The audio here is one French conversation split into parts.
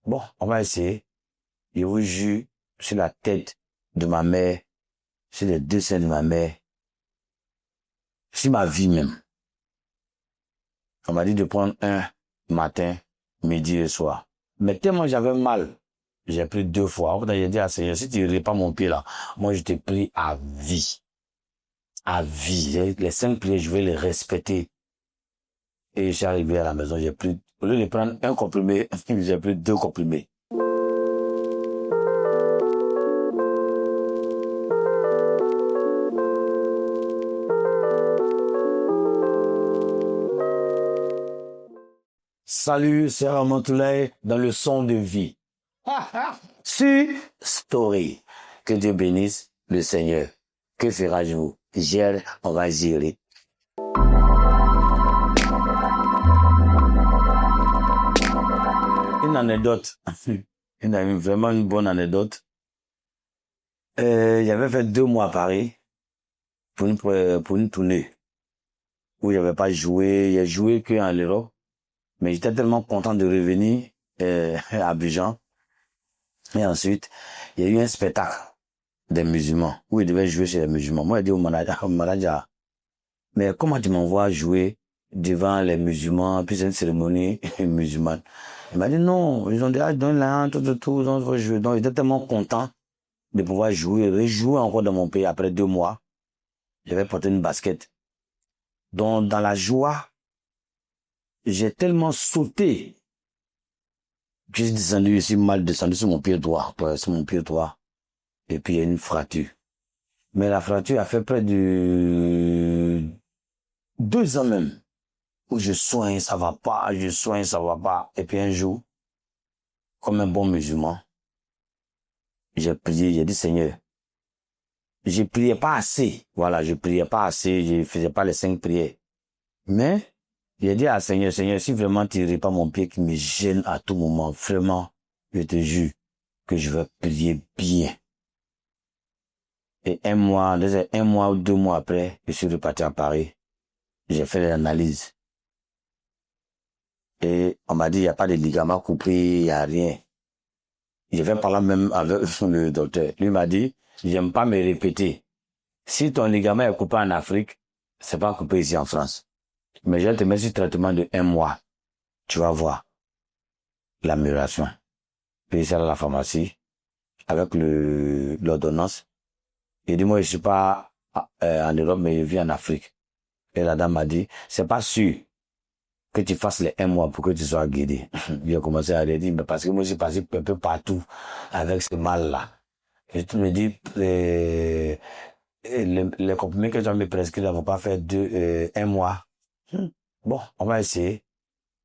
Bon, on va essayer. Je vous jure, sur la tête de ma mère, sur les deux seins de ma mère, sur ma vie même. On m'a dit de prendre un matin, midi et soir. Mais tellement j'avais mal, j'ai pris 2 fois. En fait, j'ai dit à Seigneur, si tu ne répars mon pied là, moi je t'ai pris à vie. À vie. Les 5 prières, je vais les respecter. Et je suis arrivé à la maison, j'ai pris, au lieu de prendre un comprimé, j'ai pris 2 comprimés. Salut, c'est Ramantoulaye dans le son de vie. Sur Story. Que Dieu bénisse le Seigneur. Que feras-tu? Gère, on va gérer. Une anecdote. Vraiment une bonne anecdote. J'avais fait 2 mois à Paris pour une tournée où j'avais pas joué. J'ai joué qu'en Europe. Mais j'étais tellement content de revenir à Abidjan. Et ensuite, il y a eu un spectacle des musulmans où ils devaient jouer chez les musulmans. Moi, j'ai dit au manager, mais comment tu m'envoies jouer devant les musulmans, puis c'est une cérémonie musulmane. Il m'a dit non, ils ont déjà donné la tout, ils ont joué. Donc, j'étais tellement content de pouvoir jouer, rejouer encore dans mon pays après 2 mois. J'avais porté une basket. Donc, dans la joie, j'ai tellement sauté que j'ai descendu ici, mal descendu sur mon pied droit, sur mon pied droit. Et puis il y a une fracture. Mais la fracture a fait près de 2 ans même, où je soigne, ça va pas, je soigne, ça va pas. Et puis un jour, comme un bon musulman, j'ai prié, j'ai dit Seigneur, je priais pas assez. Voilà, je priais pas assez, je faisais pas les 5 prières. Mais, j'ai dit à Seigneur, Seigneur, si vraiment tu ne pas mon pied qui me gêne à tout moment, vraiment, je te jure que je vais prier bien. Et 1 mois ou 2 mois après, je suis reparti à Paris. J'ai fait l'analyse. Et on m'a dit, il n'y a pas de ligament coupé, il n'y a rien. Je vais parler même avec le docteur. Lui m'a dit, j'aime pas me répéter. Si ton ligament est coupé en Afrique, c'est pas coupé ici en France. Mais je vais te mettre sur traitement de 1 mois. Tu vas voir l'amélioration. Puis c'est à la pharmacie, avec l'ordonnance. Il dit, moi, je suis pas en Europe, mais je vis en Afrique. Et la dame m'a dit, c'est pas sûr que tu fasses les 1 mois pour que tu sois guéri. J'ai commencé à lui dire, mais parce que moi, j'ai passé un peu partout avec ce mal-là. Et tu me dis, les comprimés que tu as me prescrits ne vont pas faire 1 mois. Bon, on va essayer.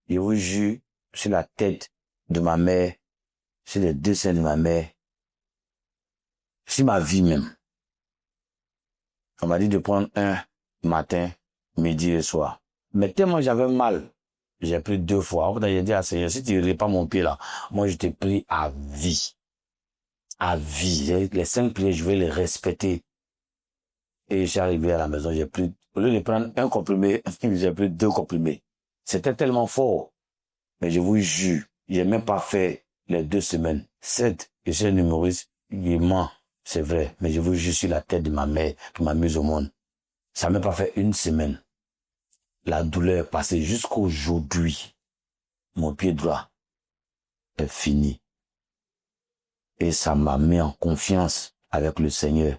Je vous jure, sur la tête de ma mère, sur les deux seins de ma mère, sur ma vie même. On m'a dit de prendre un matin, midi et soir. Mais tellement j'avais mal, j'ai pris 2 fois. En fait, j'ai dit à Seigneur, si tu ne répars mon pied là, moi je t'ai pris à vie. À vie. Les 5 prières, je vais les respecter. Et je suis arrivé à la maison, j'ai pris, au lieu de prendre un comprimé, j'ai pris 2 comprimés. C'était tellement fort. Mais je vous jure, j'ai même pas fait les 2 semaines. 7, je suis un humoriste, il ment, c'est vrai. Mais je vous jure sur la tête de ma mère qui m'a mis au monde. Ça m'a même pas fait 1 semaine. La douleur est passée jusqu'aujourd'hui. Mon pied droit est fini. Et ça m'a mis en confiance avec le Seigneur.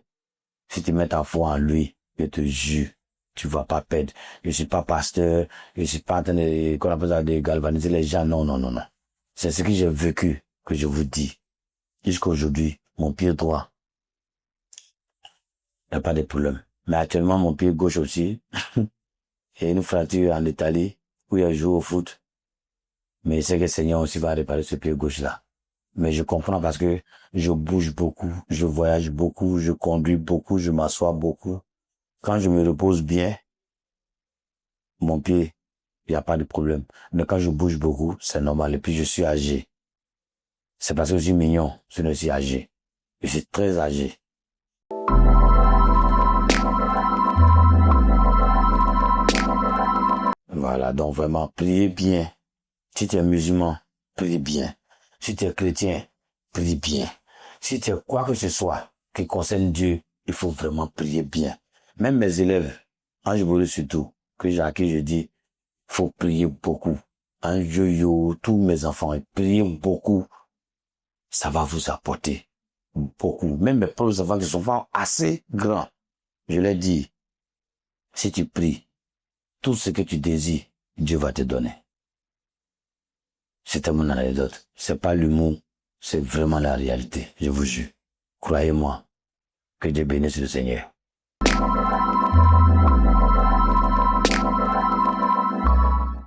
Si tu mets ta foi en lui, je te jure, tu vas pas perdre. Je suis pas pasteur, je suis pas en train de galvaniser les gens. Non, non, non, non. C'est ce que j'ai vécu que je vous dis. Jusqu'aujourd'hui, mon pied droit, il n'y a pas de problème. Mais actuellement, mon pied gauche aussi, il y a une fracture en Italie où il a joué au foot. Mais je sais que le Seigneur aussi va réparer ce pied gauche-là. Mais je comprends parce que je bouge beaucoup, je voyage beaucoup, je conduis beaucoup, je m'assois beaucoup. Quand je me repose bien, mon pied, il n'y a pas de problème. Mais quand je bouge beaucoup, c'est normal. Et puis je suis âgé. C'est parce que je suis mignon, je suis âgé. Je suis très âgé. Voilà, donc vraiment, priez bien. Si tu es musulman, prie bien. Si tu es chrétien, prie bien. Si tu es quoi que ce soit qui concerne Dieu, il faut vraiment prier bien. Même mes élèves, Ange Boulou surtout, à qui je dis, faut prier beaucoup. Un yo-yo, tous mes enfants, priez beaucoup. Ça va vous apporter beaucoup. Même mes propres enfants qui sont assez grands, je leur dis, si tu pries, tout ce que tu désires, Dieu va te donner. C'était mon anecdote. C'est pas l'humour, c'est vraiment la réalité, je vous jure. Croyez-moi, que Dieu bénisse le Seigneur.